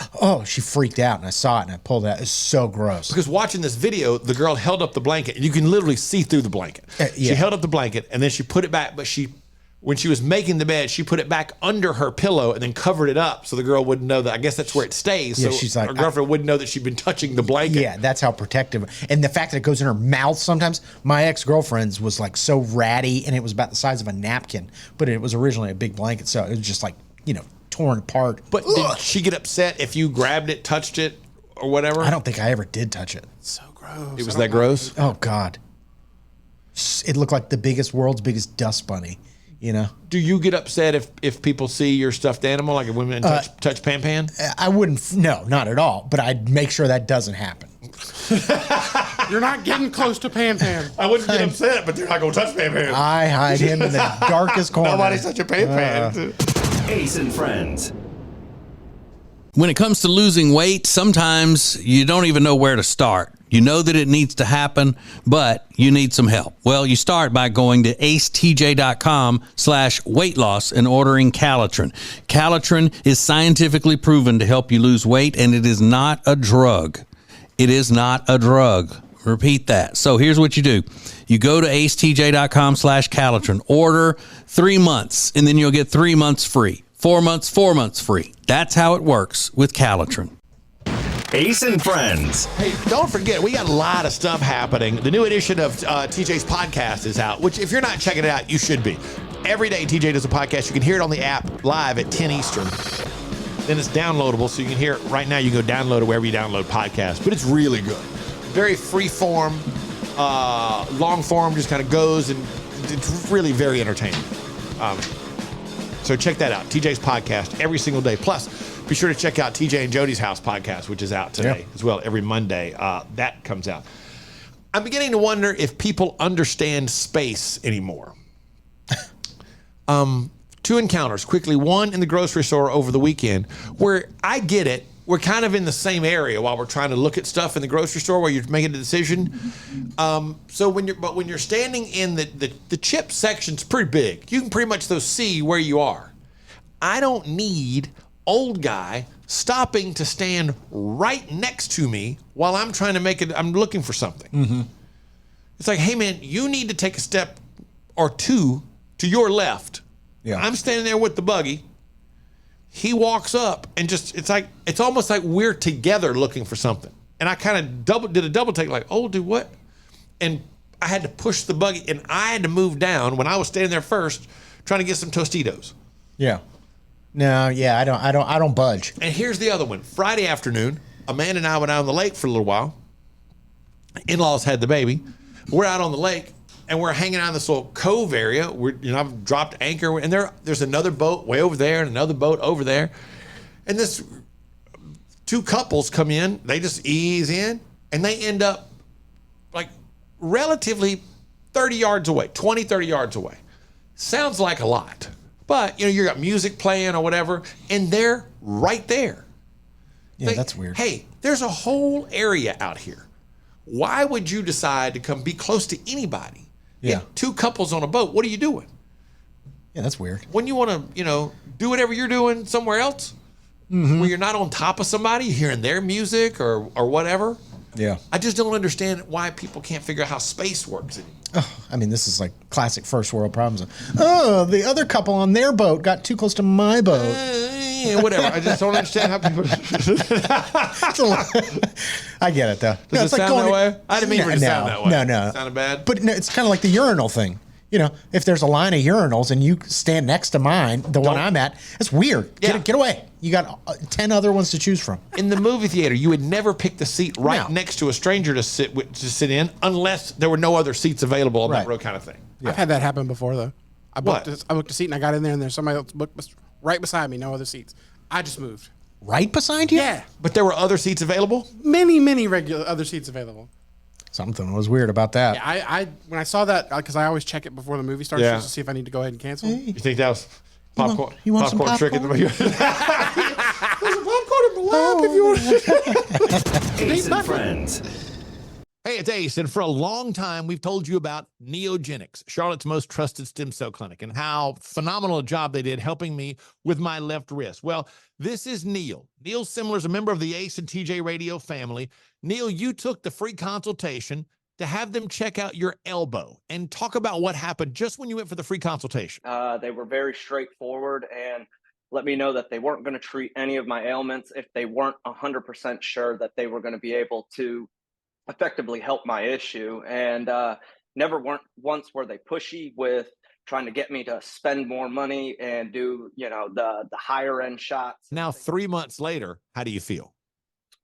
She freaked out, and I saw it, and I pulled it out. It's so gross. Because watching this video, the girl held up the blanket, and you can literally see through the blanket. Yeah. She held up the blanket, and then she put it back, but when she was making the bed, she put it back under her pillow and then covered it up so the girl wouldn't know that. I guess that's where it stays. Yeah, so she's like, her girlfriend wouldn't know that she'd been touching the blanket. Yeah, that's how protective. And the fact that it goes in her mouth sometimes. My ex-girlfriend's was like so ratty, and it was about the size of a napkin, but it was originally a big blanket, so it was just like, torn apart. But did she get upset if you grabbed it, touched it, or whatever? I don't think I ever did touch it. It's so gross. It was that gross? Oh, God. It looked like the world's biggest dust bunny, Do you get upset if people see your stuffed animal, like if women touch Pan Pan? I wouldn't, no, not at all. But I'd make sure that doesn't happen. You're not getting close to Pan Pan. I wouldn't get upset, but they're not going to touch Pan Pan. I hide him in the darkest corner. Nobody's touching Pan Pan. Ace and Friends. When it comes to losing weight, sometimes you don't even know where to start. You know that it needs to happen, but you need some help. Well, you start by going to acetj.com/weight loss and ordering Calitrin. Calitrin is scientifically proven to help you lose weight, and it is not a drug. It is not a drug. Repeat that. So here's what you do. You go to acetj.com/Calitrin, order 3 months, and then you'll get 3 months free. 4 months free. That's how it works with Calitrin. Ace and Friends. Hey, don't forget, we got a lot of stuff happening. The new edition of TJ's podcast is out, which if you're not checking it out, you should be. Every day TJ does a podcast. You can hear it on the app live at 10 Eastern. Then it's downloadable, so you can hear it right now. You can go download it wherever you download podcasts. But it's really good. Very free form, long form, just kind of goes, and it's really very entertaining. So check that out. TJ's podcast every single day. Plus, be sure to check out TJ and Jody's House podcast, which is out today as well. Every Monday, that comes out. I'm beginning to wonder if people understand space anymore. 2 encounters quickly. One in the grocery store over the weekend, where I get it. We're kind of in the same area while we're trying to look at stuff in the grocery store where you're making a decision. So when you're standing in the chip section's pretty big. You can pretty much see where you are. I don't need old guy stopping to stand right next to me while I'm trying to I'm looking for something. Mm-hmm. It's like, hey man, you need to take a step or two to your left. Yeah. I'm standing there with the buggy. He walks up and it's almost like we're together looking for something. And I kind of did a double take, like, oh, do what? And I had to push the buggy, and I had to move down when I was standing there first, trying to get some Tostitos. Yeah. No, yeah, I don't budge. And here's the other one. Friday afternoon, Amanda and I went out on the lake for a little while. in-laws had the baby. We're out on the lake and we're hanging out in this little cove area. I've dropped anchor, and there's another boat way over there and another boat over there. And this two couples come in, they just ease in, and they end up like relatively 30 yards away, 20, 30 yards away. Sounds like a lot, but you got music playing or whatever, and they're right there. Yeah, that's weird. Hey, there's a whole area out here. Why would you decide to come be close to anybody? Yeah. Two couples on a boat. What are you doing? Yeah, that's weird. When you want to, do whatever you're doing somewhere else, where you're not on top of somebody, hearing their music or whatever. Yeah. I just don't understand why people can't figure out how space works anymore. Oh, I mean, this is like classic first world problems. Oh, the other couple on their boat got too close to my boat. Whatever. I just don't understand how people. I get it though. Does it sound that way? I didn't mean for it to sound that way. No. It sounded bad. But no, it's kind of like the urinal thing. If there's a line of urinals and you stand next to mine, the one I'm at, it's weird. Yeah. Get away. You got 10 other ones to choose from. In the movie theater, you would never pick the seat next to a stranger to sit in unless there were no other seats available on that row, kind of thing. Yeah. I've had that happen before though. I booked a seat and I got in there and there's somebody else booked right beside me, no other seats. I just moved. Right beside you? Yeah. But there were other seats available? Many regular other seats available. Something was weird about that. Yeah, I when I saw that, because I always check it before the movie starts just to see if I need to go ahead and cancel. Hey. You think that was popcorn? You want some popcorn trick in the movie? There's a popcorn in the lap if you want. Ace and Friends. Hey, it's Ace, and for a long time, we've told you about Neogenics, Charlotte's most trusted stem cell clinic, and how phenomenal a job they did helping me with my left wrist. Well, this is Neil. Neil Simler is a member of the Ace and TJ Radio family. Neil, you took the free consultation to have them check out your elbow and talk about what happened just when you went for the free consultation. They were very straightforward and let me know that they weren't going to treat any of my ailments if they weren't 100% sure that they were going to be able to effectively help my issue. And once were they pushy with trying to get me to spend more money and do the higher end shots. Now 3 months later, how do you feel?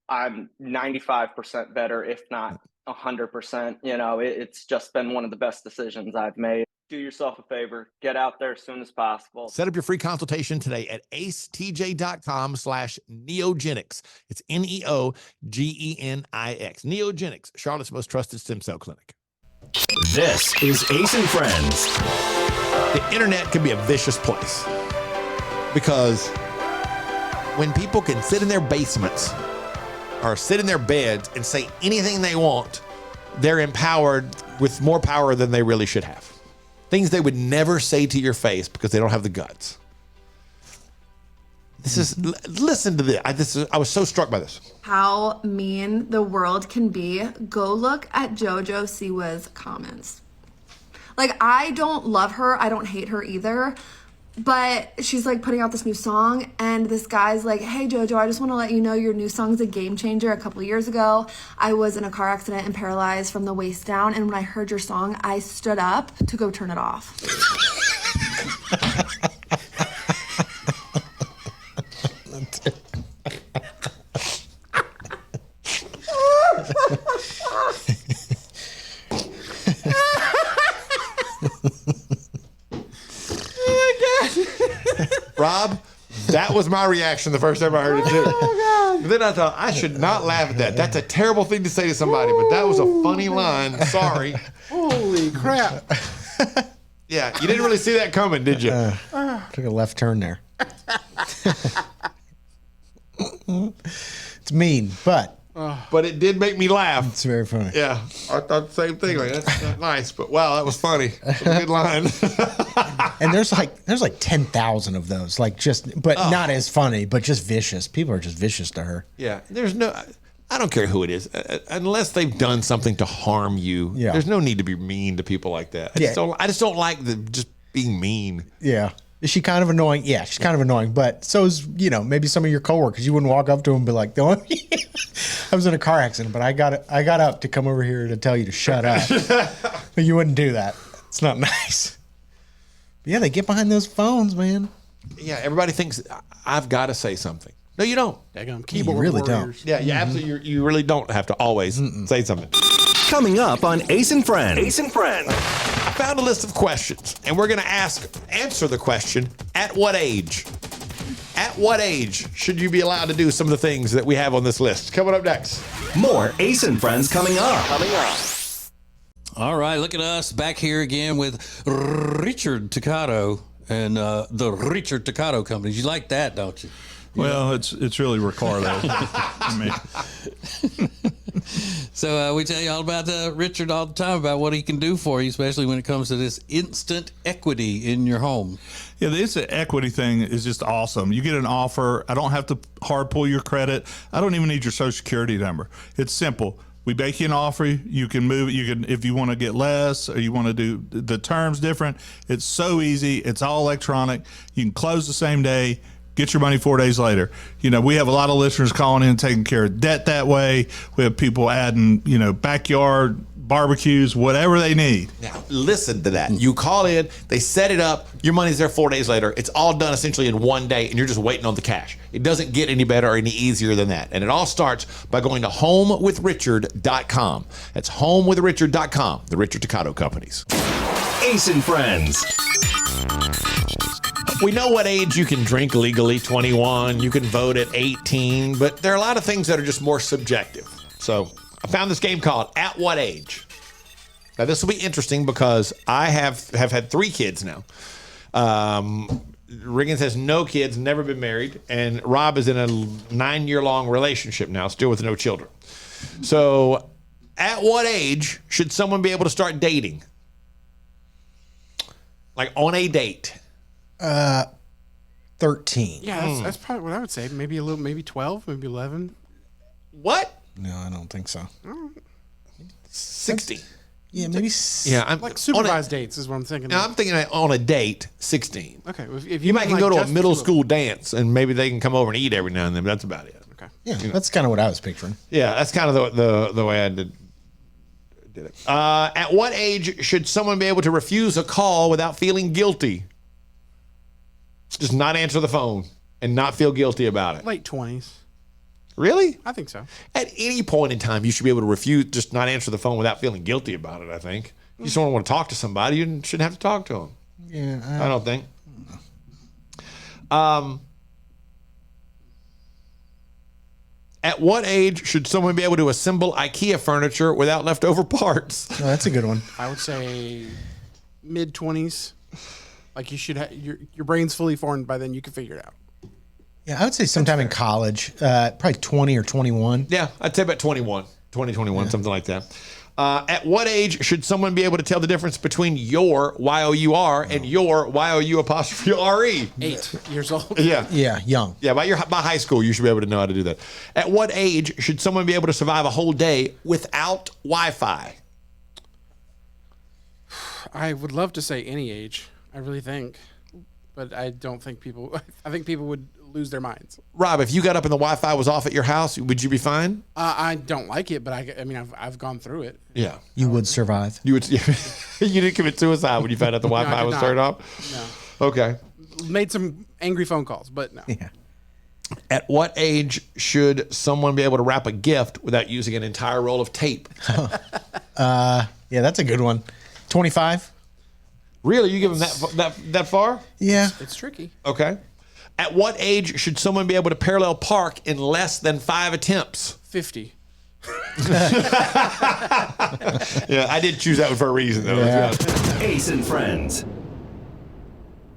I'm 95% better, if not 100%. It's just been one of the best decisions I've made. Do yourself a favor, get out there as soon as possible. Set up your free consultation today at acetj.com/neogenics. It's Neogenix. Neogenics, Charlotte's most trusted stem cell clinic. This is Ace and Friends. The internet can be a vicious place because when people can sit in their basements or sit in their beds and say anything they want, they're empowered with more power than they really should have. Things they would never say to your face because they don't have the guts. Listen to this. I was so struck by this. How mean the world can be. Go look at JoJo Siwa's comments. Like, I don't love her. I don't hate her either. But she's like putting out this new song and this guy's like, hey JoJo, I just want to let you know your new song's a game changer. A couple of years ago, I was in a car accident and paralyzed from the waist down. And when I heard your song, I stood up to go turn it off. Rob, that was my reaction the first time I heard it too. But then I thought, I should not laugh at that. That's a terrible thing to say to somebody, but that was a funny line. Sorry. Holy crap. Yeah, you didn't really see that coming, did you? Took a left turn there. It's mean, but it did make me laugh. It's very funny. Yeah, I thought the same thing. Like, that's not nice, but wow, that was funny. That's a good line. And there's like 10,000 of those, but not as funny, but just vicious. People are just vicious to her. Yeah, I don't care who it is, unless they've done something to harm you. Yeah. There's no need to be mean to people like that. I just don't like just being mean. Yeah. Is she kind of annoying? Yeah, she's kind of annoying, but so is, maybe some of your coworkers. You wouldn't walk up to them and be like, I was in a car accident, but I got up to come over here to tell you to shut up. But you wouldn't do that. It's not nice. But yeah, they get behind those phones, man. Yeah, everybody thinks I've got to say something. No, you don't. Keyboard you really warriors. don't. Yeah, absolutely. You really don't have to always say something. Coming up on Ace and Friends. Ace and Friends. I found a list of questions, and we're going to answer the question, at what age? At what age should you be allowed to do some of the things that we have on this list? Coming up next. More Ace and Friends coming up. All right, look at us back here again with Richard Toccato and the Richard Toccato Company. You like that, don't you? Well, it's really Ricardo. I mean. So we tell you all about Richard all the time about what he can do for you, especially when it comes to this instant equity in your home. Yeah, the instant equity thing is just awesome. You get an offer. I don't have to hard pull your credit. I don't even need your social security number. It's simple. We make you an offer. You can move it. You can, if you want to get less or you want to do the terms different. It's so easy. It's all electronic. You can close the same day. Get your money 4 days later. You know, we have a lot of listeners calling in, taking care of debt that way. We have people adding, backyard barbecues, whatever they need. Now, listen to that. You call in, they set it up, your money's there 4 days later. It's all done essentially in one day, and you're just waiting on the cash. It doesn't get any better or any easier than that. And it all starts by going to homewithrichard.com. That's homewithrichard.com, the Richard Toccato Companies. Ace and Friends. We know what age you can drink legally, 21. You can vote at 18, but there are a lot of things that are just more subjective. So I found this game called At What Age? Now, this will be interesting because I have had 3 kids now. Riggins has no kids, never been married, and Rob is in a 9-year-long relationship now, still with no children. So at what age should someone be able to start dating? Like on a date? 13. Yeah, that's probably what I would say. Maybe maybe 12, maybe 11. What? No, I don't think so. 16. Yeah, maybe. Yeah, I'm like supervised dates is what I'm thinking. Now I'm thinking on a date, 16. Okay, if you might can like go to a just middle two of school dance, and maybe they can come over and eat every now and then. But that's about it. Okay. Yeah, that's kind of what I was picturing. Yeah, that's kind of the way I did it. At what age should someone be able to refuse a call without feeling guilty? Just not answer the phone and not feel guilty about it. Late 20s. Really? I think so. At any point in time, you should be able to refuse, just not answer the phone without feeling guilty about it, I think. You just don't want to talk to somebody, you shouldn't have to talk to them. Yeah. I don't think. At what age should someone be able to assemble IKEA furniture without leftover parts? No, that's a good one. I would say mid 20s. Like you should have your brain's fully formed by then. You can figure it out. Yeah, I would say sometime in college, probably 20 or 21. Yeah, I'd say about 21, something like that. At what age should someone be able to tell the difference between your Y-O-U-R and your Y-O-U''R-E? 8 years old. Yeah. Yeah, young. Yeah, by high school, you should be able to know how to do that. At what age should someone be able to survive a whole day without Wi-Fi? I would love to say any age. I really think. But I don't think I think people would lose their minds. Rob, if you got up and the Wi-Fi was off at your house, would you be fine? I don't like it, but I mean, I've gone through it. Yeah. You would survive. You would. You didn't commit suicide when you found out the Wi-Fi was turned off? No. Okay. Made some angry phone calls, but no. Yeah. At what age should someone be able to wrap a gift without using an entire roll of tape? Yeah, that's a good one. 25? Really? You give them that far? Yeah. It's tricky. Okay. At what age should someone be able to parallel park in less than 5 attempts? 50. Yeah, I did choose that one for a reason, though. Yeah. Ace and Friends.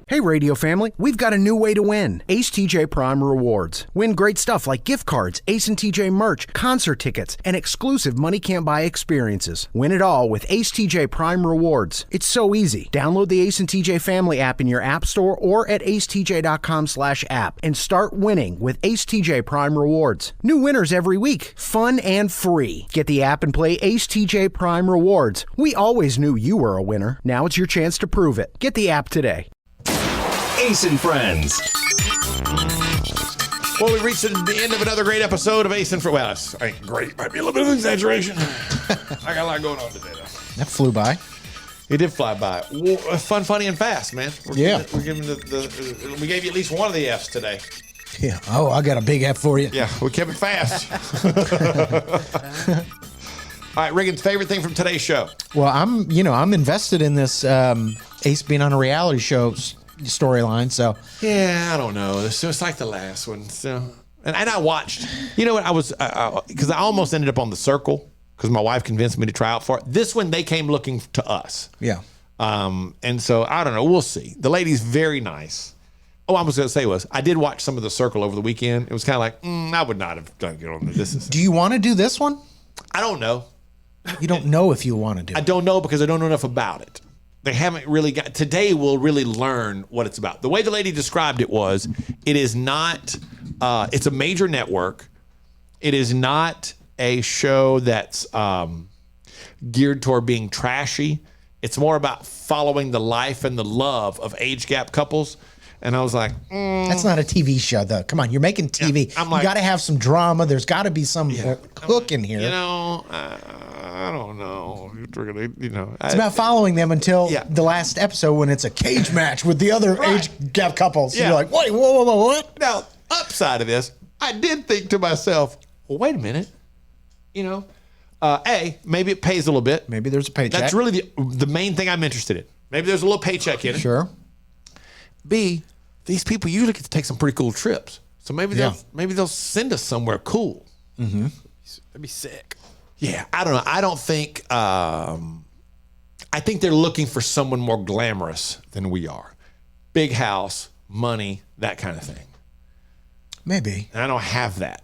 Hey, radio family, we've got a new way to win. Ace TJ Prime Rewards. Win great stuff like gift cards, Ace and TJ merch, concert tickets, and exclusive money can't buy experiences. Win it all with Ace TJ Prime Rewards. It's so easy. Download the Ace and TJ Family app in your app store or at acetj.com/app and start winning with Ace TJ Prime Rewards. New winners every week. Fun and free. Get the app and play Ace TJ Prime Rewards. We always knew you were a winner. Now it's your chance to prove it. Get the app today. Ace and Friends. Well, we reached the end of another great episode of Ace and Friends. Well, that's great. Might be a little bit of an exaggeration. I got a lot going on today, though. That flew by. It did fly by. Well, fun, funny, and fast, man. Yeah. We're giving we gave you at least one of the F's today. Yeah. Oh, I got a big F for you. Yeah, we kept it fast. All right, Riggins, favorite thing from today's show? Well, I'm invested in this Ace being on a reality show storyline. So Yeah, I don't know. It's just like the last one. So, and I watched. You know what? I was because I almost ended up on The Circle because my wife convinced me to try out for it. This one, they came looking to us. yeah. And so I don't know. We'll see. The lady's very nice. Oh, I was going to say I did watch some of The Circle over the weekend. It was kind of like I would not have done it on this. Do you want to do this one? I don't know. You don't know if you want to do it. I don't know because I don't know enough about it. They haven't really got. Today we'll really learn what it's about. The way the lady described it was, it is not. It's a major network. It is not a show that's geared toward being trashy. It's more about following the life and the love of age gap couples. And I was like, That's not a TV show, though. Come on, you're making TV. Yeah, I'm like, you got to have some drama. There's got to be some hook in here. You know, I don't know. It's about following them until the last episode when it's a cage match with the other age gap couples. Yeah. You're like, wait, whoa, what? Now, upside of this, I did think to myself, well, wait a minute. You know, maybe it pays a little bit. Maybe there's a paycheck. That's really the main thing I'm interested in. Maybe there's a little paycheck in it. Sure. B, these people usually get to take some pretty cool trips. So maybe they'll send us somewhere cool. Mm-hmm. That'd be sick. Yeah, I don't know. I don't think. I think they're looking for someone more glamorous than we are. Big house, money, that kind of thing. Maybe. And I don't have that.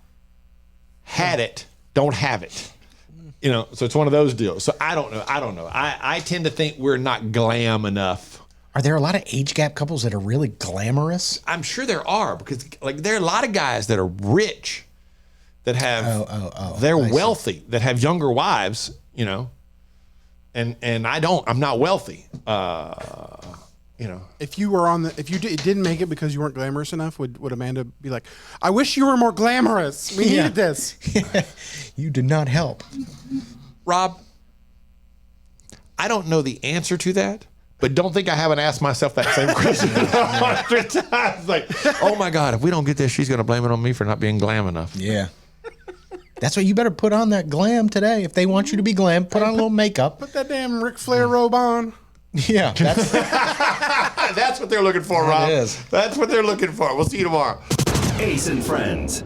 Had it, don't have it. You know, so it's one of those deals. So I don't know. I tend to think we're not glam enough. Are there a lot of age gap couples that are really glamorous? I'm sure there are because there are a lot of guys that are rich that have they're wealthy that have younger wives, you know. And I'm not wealthy. You know. If you didn't make it because you weren't glamorous enough, would Amanda be like, I wish you were more glamorous. We needed this. You did not help. Rob, I don't know the answer to that. But don't think I haven't asked myself that same question 100 times. Like, oh my God, if we don't get this, she's going to blame it on me for not being glam enough. Yeah. That's why you better put on that glam today. If they want you to be glam, put on a little makeup. Put that damn Ric Flair robe on. Yeah. That's what they're looking for, Rob. It is. That's what they're looking for. We'll see you tomorrow. Ace and Friends.